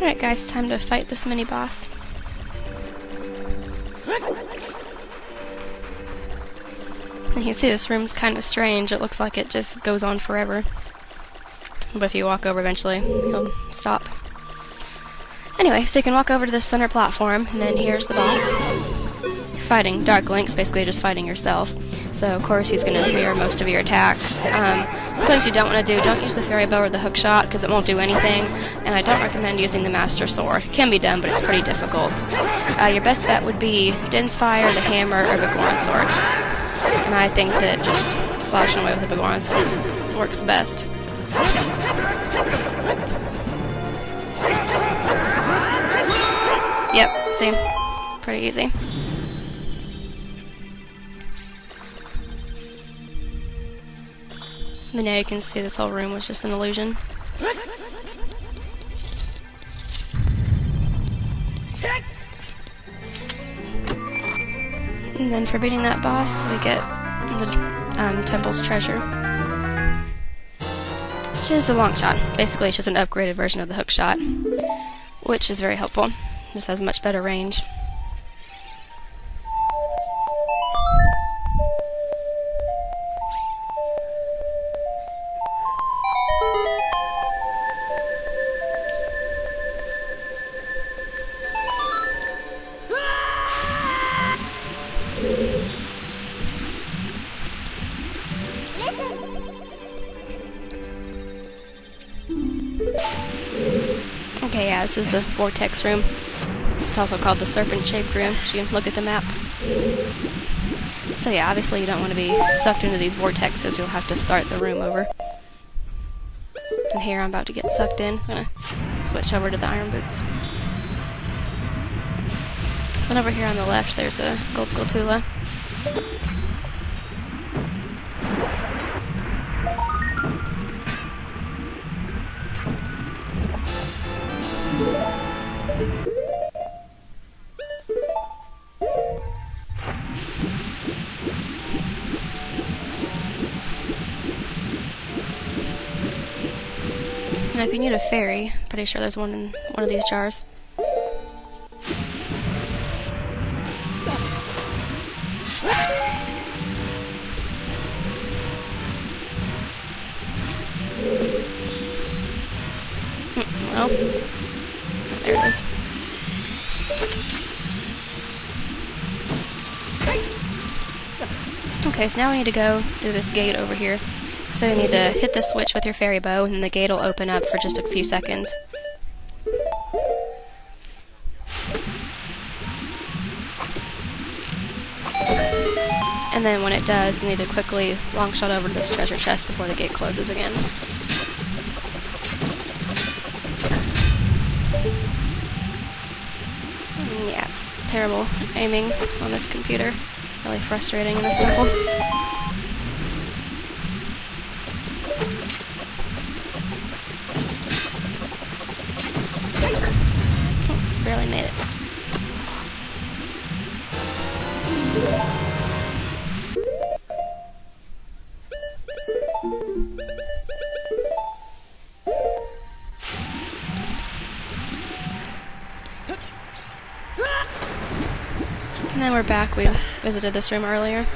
Alright guys, time to fight this mini-boss. And you can see this room's kind of strange. It looks like it just goes on forever. But if you walk over eventually, he'll stop. Anyway, so you can walk over to this center platform, and then here's the boss. You're fighting Dark Link's basically just fighting yourself. So of course he's going to mirror most of your attacks. Things you don't want to do, don't use the fairy bow or the hookshot because it won't do anything. And I don't recommend using the master sword. It can be done, but it's pretty difficult. Your best bet would be Din's Fire, the hammer, or the Goron sword. And I think that just slashing away with the Goron sword works the best. Yep, see? Pretty easy. And now you can see this whole room was just an illusion. And then for beating that boss, we get the temple's treasure, which is the Longshot. Basically, it's just an upgraded version of the hookshot, which is very helpful. Just has much better range. Okay, yeah, this is the vortex room. It's also called the serpent-shaped room, so you can look at the map. So yeah, obviously you don't want to be sucked into these vortexes. You'll have to start the room over. And here I'm about to get sucked in. I'm going to switch over to the iron boots. And over here on the left, there's a gold skulltula. Now if you need a fairy, I'm pretty sure there's one in one of these jars. Oh, there it is. Okay, so now we need to go through this gate over here. So you need to hit the switch with your fairy bow, and the gate will open up for just a few seconds. And then when it does, you need to quickly longshot over to this treasure chest before the gate closes again. Yeah, it's terrible aiming on this computer. Really frustrating in this temple. Barely made it. And then we're back. We visited this room earlier.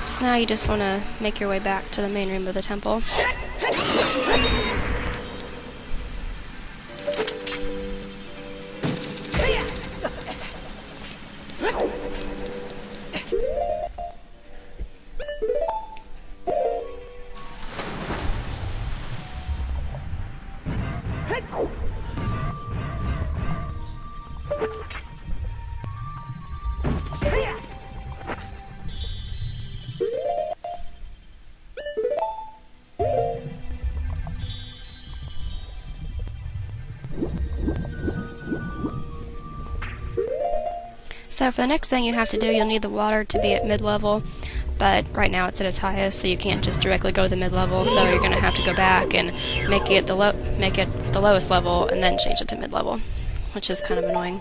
So now you just want to make your way back to the main room of the temple. So for the next thing you have to do, you'll need the water to be at mid-level, but right now it's at its highest, so you can't just directly go to the mid-level, so you're going to have to go back and make it the lowest level and then change it to mid-level, which is kind of annoying.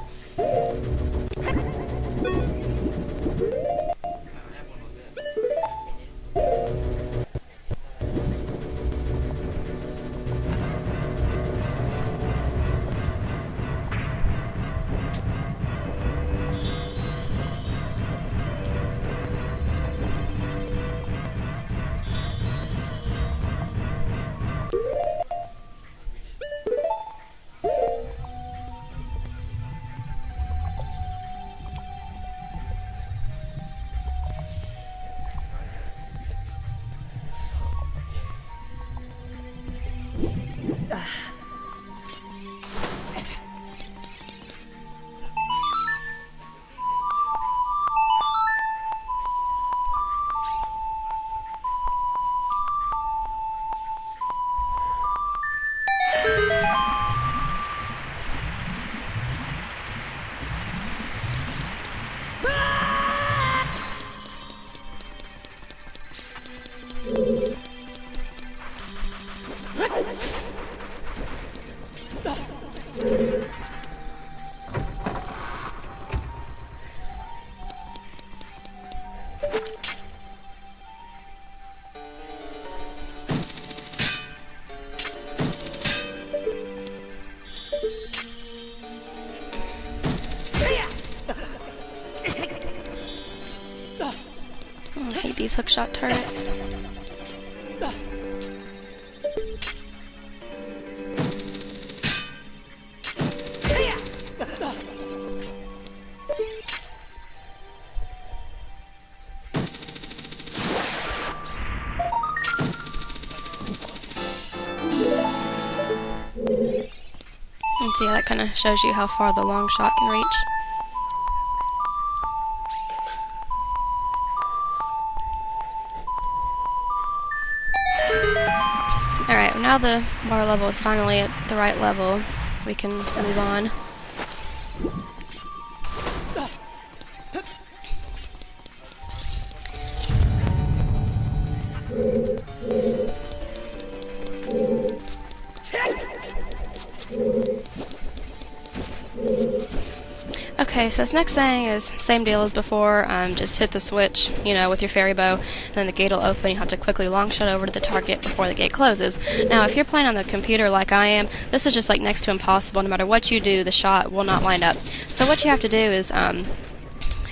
these hookshot targets. And see how that kind of shows you how far the long shot can reach. Alright, well now the water level is finally at the right level. We can move on. Okay, so this next thing is same deal as before. Just hit the switch, you know, with your fairy bow, and then the gate will open. You have to quickly long shot over to the target before the gate closes. Now, if you're playing on the computer like I am, this is just like next to impossible. No matter what you do, the shot will not line up. So what you have to do is,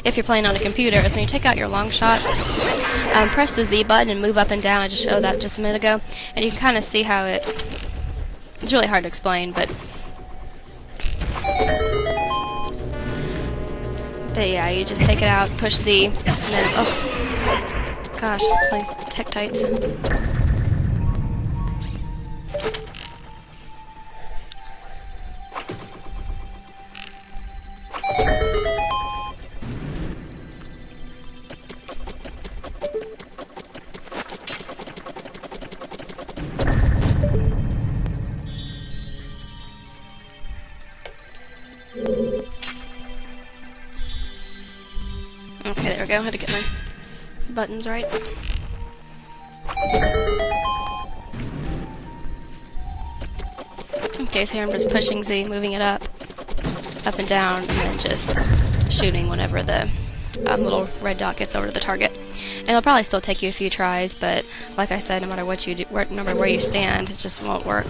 if you're playing on a computer, is when you take out your long shot, press the Z button and move up and down. I just showed that just a minute ago, and you can kind of see how it's really hard to explain, but yeah, you just take it out, push Z, and then, oh, gosh, these Tektites. Okay, there we go. I had to get my buttons right. Okay, so here I'm just pushing Z, moving it up and down, and then just shooting whenever the little red dot gets over to the target. And it'll probably still take you a few tries, but like I said, no matter what you do, no matter where you stand, it just won't work.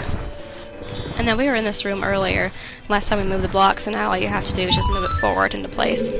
And then we were in this room earlier, last time we moved the block, so now all you have to do is just move it forward into place.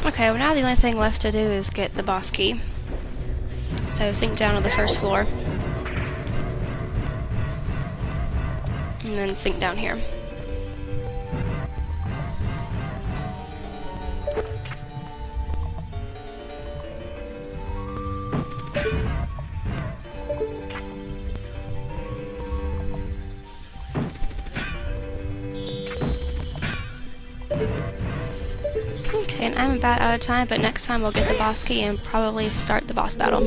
Okay, well now the only thing left to do is get the boss key. So sink down to the first floor. And then sink down here. Okay, and I'm about out of time, but next time we'll get the boss key and probably start the boss battle.